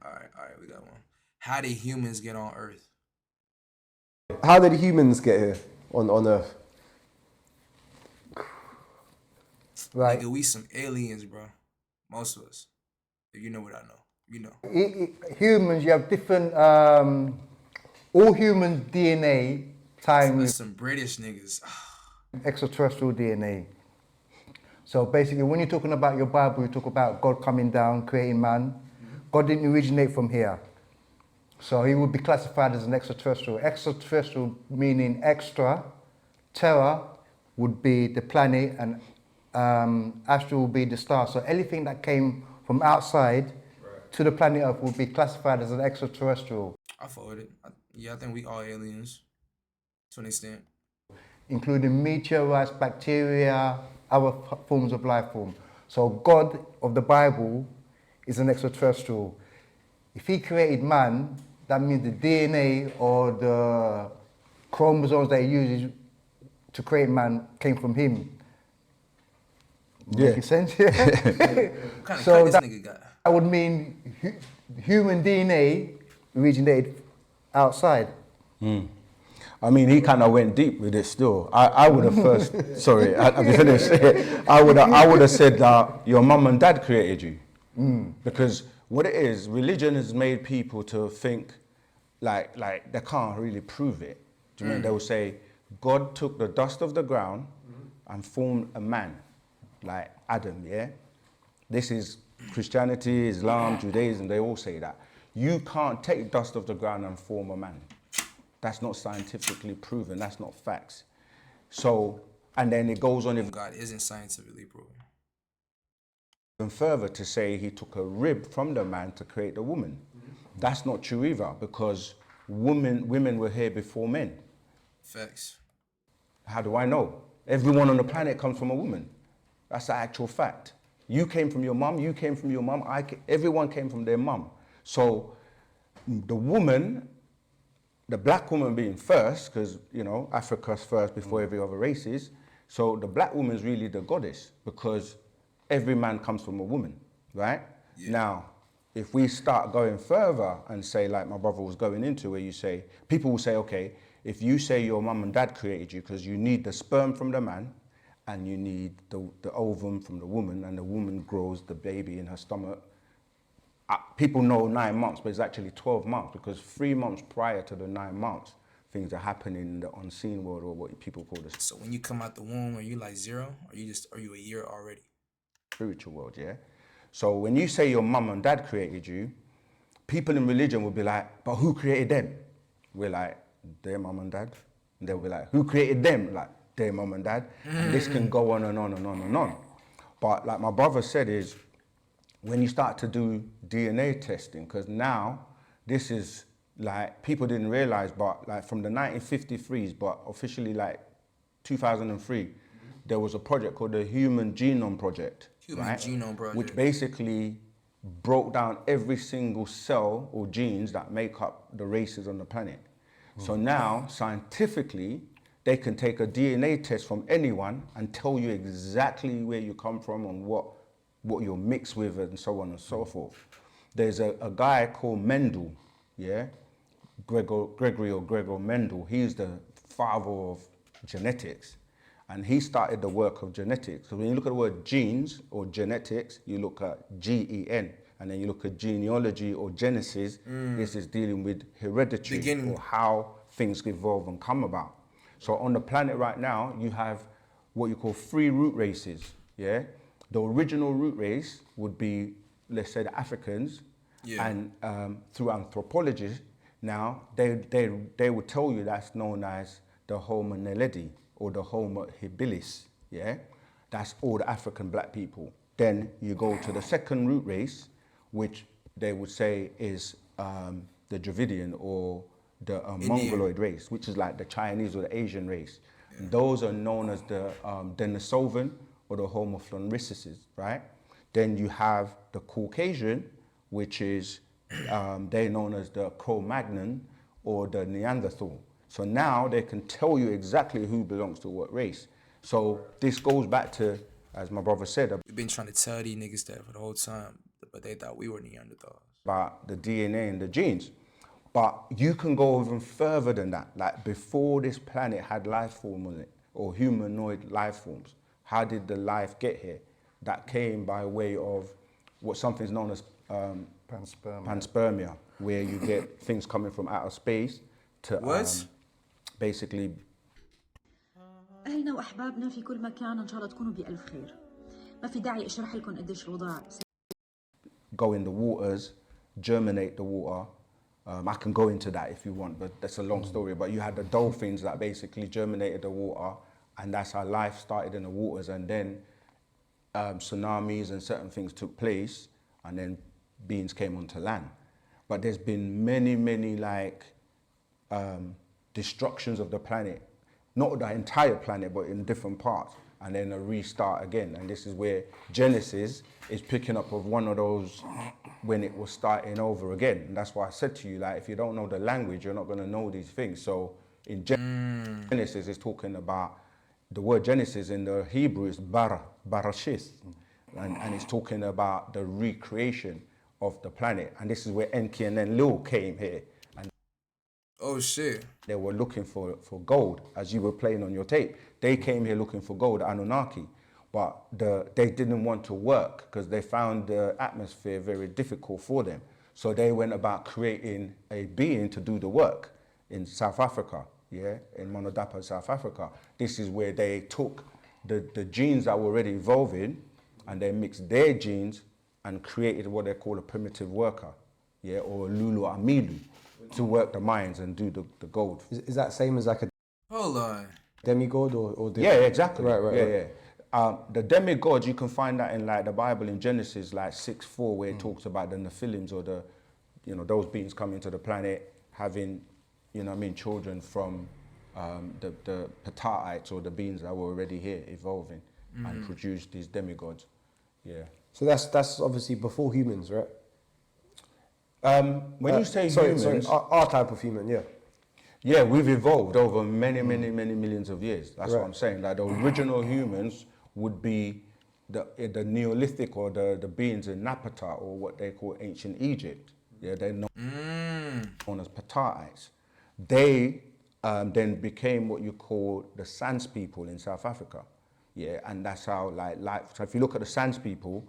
right. We got one. How did humans get on Earth? How did humans get here on Earth? Nigga, we some aliens, bro. Most of us. If you know what I know, you know. Humans, you have different. All human DNA time with Some British niggas. extraterrestrial DNA. So basically, when you're talking about your Bible, you talk about God coming down, creating man. God didn't originate from here. So he would be classified as an extraterrestrial. Extraterrestrial meaning extra. Terra would be the planet, and astral would be the star. So anything that came from outside to the planet Earth would be classified as an extraterrestrial. I followed it. I think we all aliens to an extent. Including meteorites, bacteria, other forms of life form. So God of the Bible is an extraterrestrial. If he created man, that means the DNA or the chromosomes that he uses to create man came from him. Yeah. Making sense? What kind of So cut this nigga got? That would mean human DNA originated outside. I mean, he kind of went deep with it still. I would have first, sorry, I've finished. I would have said that your mum and dad created you. Because what it is, religion has made people to think like they can't really prove it. Do you mean? They will say, God took the dust of the ground and formed a man, like Adam, yeah? This is Christianity, Islam, Judaism, they all say that. You can't take dust of the ground and form a man. That's not scientifically proven, that's not facts. So, and then it goes on God isn't scientifically proven. even further to say he took a rib from the man to create the woman. That's not true either, because women were here before men. Facts. How do I know? Everyone on the planet comes from a woman. That's the actual fact. You came from your mum, you came from your mum, everyone came from their mum. So the woman, the black woman being first, because, you know, Africa's first before every other race is. So the black woman is really the goddess, because every man comes from a woman, right? Yeah. Now, if we start going further and say, like my brother was going into, where you say, people will say, okay, if you say your mum and dad created you, because you need the sperm from the man, and you need the ovum from the woman, and the woman grows the baby in her stomach. People know 9 months, but it's actually 12 months, because 3 months prior to the 9 months, things are happening in the unseen world, or what people call the So when you come out the womb, are you like zero? Or are you a year already? Spiritual world, yeah? So when you say your mum and dad created you, people in religion will be like, but who created them? We're like, their mum and dad. And they'll be like, who created them? Like, their mum and dad. And this can go on and on and on and on. But like my brother said is, when you start to do DNA testing, because now this is like, people didn't realize, but like from the 1953s, but officially like 2003, there was a project called the Human Genome Project. Genome Project. Which basically broke down every single cell or genes that make up the races on the planet. So now, scientifically, they can take a DNA test from anyone and tell you exactly where you come from and what you're mixed with and so on and so forth. There's a guy called Mendel, yeah? Gregory or Gregor Mendel. He's the father of genetics. And he started the work of genetics. So when you look at the word genes or genetics, you look at G-E-N. And then you look at genealogy or genesis. This is dealing with hereditary, or how things evolve and come about. So on the planet right now, you have what you call 3 root races, yeah? The original root race would be, let's say, the Africans. Yeah. And through anthropology, now, they would tell you that's known as the Homo naledi, or the Homo habilis, yeah? That's all the African black people. Then you go to the second root race, which they would say is the Dravidian or the Mongoloid race, which is like the Chinese or the Asian race. Yeah. Those are known as the Denisovan or the Homo floresiensis, right? Then you have the Caucasian, which is, they're known as the Cro-Magnon or the Neanderthal. So now they can tell you exactly who belongs to what race. So this goes back to, as my brother said, we've been trying to tell these niggas that for the whole time, but they thought we were Neanderthals. about the DNA and the genes. But you can go even further than that. Like before this planet had life form on it, or humanoid life forms, how did the life get here? That came by way of what something's known as panspermia, where you get things coming from outer space to basically. أهلنا وأحبابنا في كل مكان، إن شاء الله تكونوا بألف خير. ما في داعي أشرح لكم قديش الوضع. Go in the waters, germinate the water. I can go into that if you want, but that's a long story. But you had the dolphins that basically germinated the water, and that's how life started in the waters. And then tsunamis and certain things took place, and then beings came onto land. But there's been many like destructions of the planet, not the entire planet, but in different parts, and then a restart again. And this is where Genesis is picking up of one of those when it was starting over again. And that's why I said to you, like, if you don't know the language, you're not going to know these things. So in Genesis, it's talking about, the word Genesis in the Hebrew is barashis, and it's talking about the recreation of the planet. And this is where Enki and then Lil came here. And oh shit. They were looking for gold, as you were playing on your tape. They came here looking for gold, Anunnaki. But they didn't want to work because they found the atmosphere very difficult for them. So they went about creating a being to do the work in South Africa, in Monodapa, South Africa. This is where they took the genes that were already evolving and they mixed their genes and created what they call a primitive worker, or Lulu Amilu, to work the mines and do the gold. Is that same as like a Hold on. demigod or Yeah, exactly. Right. The demigods, you can find that in like the Bible in Genesis, like 6:4, where it talks about the Nephilims, or the, those beings coming to the planet, having, children from the Petaites, or the beings that were already here, evolving and produced these demigods. Yeah. So that's obviously before humans, right? When you say humans, sorry, our type of human, yeah. Yeah, we've evolved over many millions of years. That's what I'm saying. Like the original humans would be the Neolithic, or the beings in Napata, or what they call ancient Egypt. Yeah, they're known as Petaites. They then became what you call the Sans people in South Africa. Yeah, and that's how so if you look at the Sans people,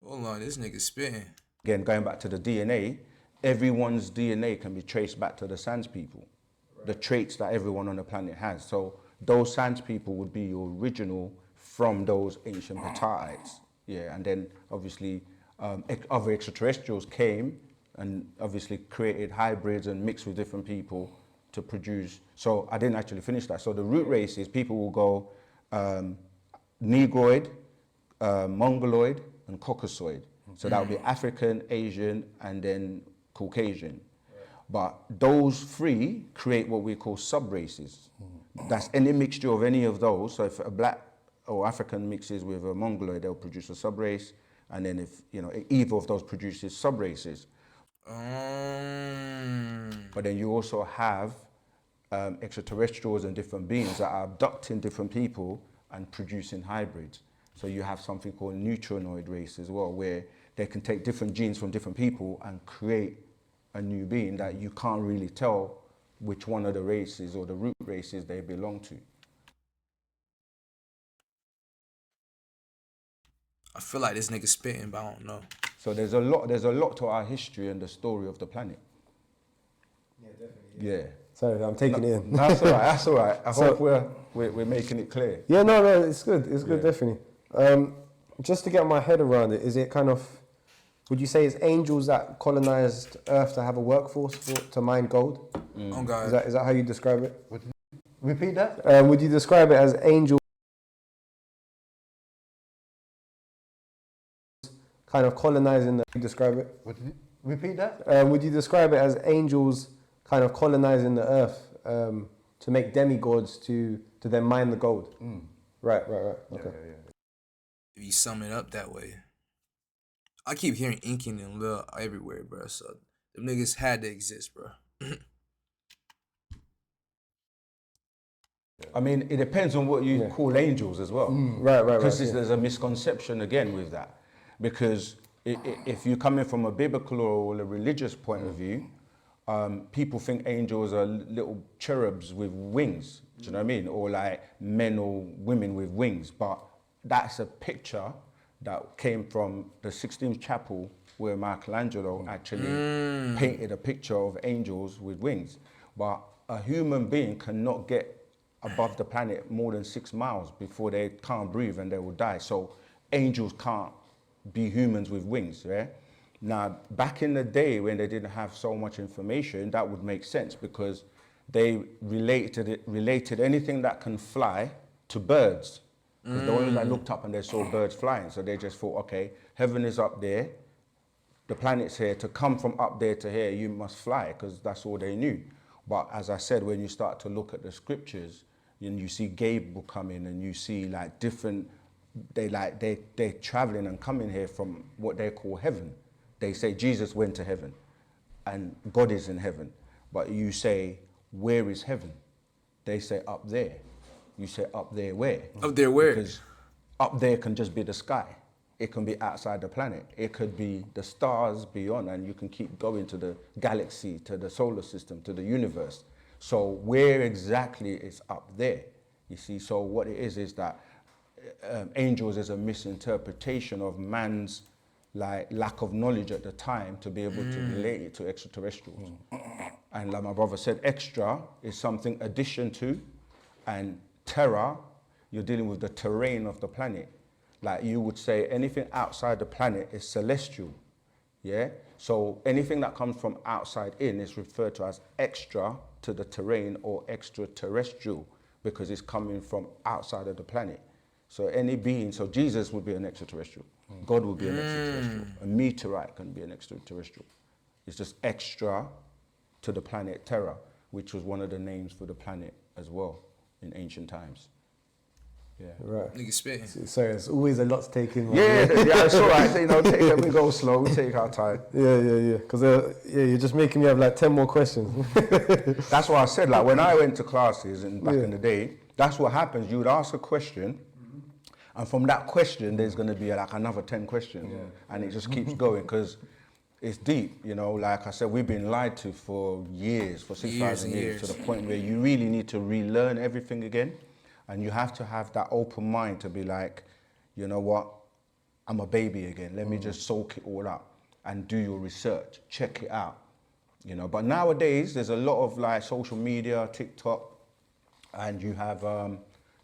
Hold on, this nigga spitting. again, going back to the DNA, everyone's DNA can be traced back to the Sans people, the traits that everyone on the planet has. So those Sans people would be your original from those ancient Petaites. Yeah, and then obviously other extraterrestrials came and obviously created hybrids and mixed with different people to produce. So I didn't actually finish that. So the root races, people will go Negroid, Mongoloid, and Caucasoid. So that would be African, Asian, and then Caucasian. But those three create what we call sub-races. That's any mixture of any of those. So if a black or African mixes with a Mongoloid, they'll produce a sub-race. And then if, either of those produces sub-races. But then you also have extraterrestrials and different beings that are abducting different people and producing hybrids. So you have something called neutrinoid race as well, where they can take different genes from different people and create a new being that you can't really tell which one of the races or the root races they belong to. I feel like this nigga spitting, but I don't know. So there's a lot to our history and the story of the planet. Yeah, definitely. Yeah. Sorry, I'm taking it in. That's all right. I hope we're making it clear. Yeah, no, it's good. It's good, definitely. Just to get my head around it, is it kind of, would you say it's angels that colonized Earth to have a workforce to mine gold? Oh God. Is that how you describe it? Repeat that? Would you describe it as angels kind of colonizing the, describe it? Repeat that? Would you describe it as angels kind of colonizing the Earth to make demigods to then mine the gold? Right. Okay. Yeah. If you sum it up that way. I keep hearing inking and Lil everywhere, bro. So them niggas had to exist, bro. I mean, it depends on what you call angels as well. Right. Because there's a misconception again with that. Because if you're coming from a biblical or a religious point of view, people think angels are little cherubs with wings. Do you know what I mean? Or like men or women with wings. But that's a picture that came from the 16th chapel where Michelangelo actually painted a picture of angels with wings. But a human being cannot get above the planet more than 6 miles before they can't breathe and they will die. So angels can't be humans with wings, yeah? Now, back in the day when they didn't have so much information, that would make sense because they related anything that can fly to birds. Because the ones that looked up and they saw birds flying, so they just thought, okay, heaven is up there, the planet's here, to come from up there to here, you must fly, because that's all they knew. But as I said, when you start to look at the scriptures, and you see Gabriel coming and you see like different, they're traveling and coming here from what they call heaven. They say Jesus went to heaven and God is in heaven. But you say, where is heaven? They say up there. You say up there where? Up there where? Because up there can just be the sky. It can be outside the planet. It could be the stars beyond, and you can keep going to the galaxy, to the solar system, to the universe. So where exactly is up there? You see, so what it is that angels is a misinterpretation of man's lack of knowledge at the time to be able to relate it to extraterrestrials. And like my brother said, extra is something addition to, and terra, you're dealing with the terrain of the planet. Like you would say anything outside the planet is celestial, yeah? So anything that comes from outside in is referred to as extra to the terrain or extraterrestrial because it's coming from outside of the planet. So any being, so Jesus would be an extraterrestrial. God would be an extraterrestrial. A meteorite can be an extraterrestrial. It's just extra to the planet Terra, which was one of the names for the planet as well in ancient times. Yeah. Right. Nigga spitting. Sorry, it's always a lot to take in. Yeah, it's all right. You know, we go slow, we take our time. Yeah. Because you're just making me have like 10 more questions. That's why I said, like, when I went to classes and back in the day, that's what happens. You would ask a question, and from that question, there's going to be like another 10 questions, and it just keeps going because it's deep. You know, like I said, we've been lied to for years, for 6,000 years, to the point where you really need to relearn everything again. And you have to have that open mind to be like, you know what, I'm a baby again. Let me just soak it all up and do your research, check it out, you know. But nowadays, there's a lot of like social media, TikTok, and you have,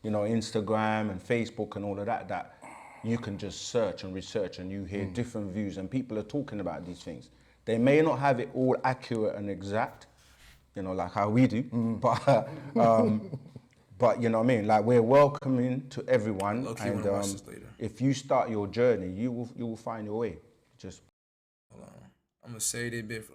you know, Instagram and Facebook and all of that, that you can just search and research and you hear different views and people are talking about these things. They may not have it all accurate and exact, you know, like how we do, but you know what I mean? Like we're welcoming to everyone, and if you start your journey, you will find your way. Just hold on. I'm gonna say this bit for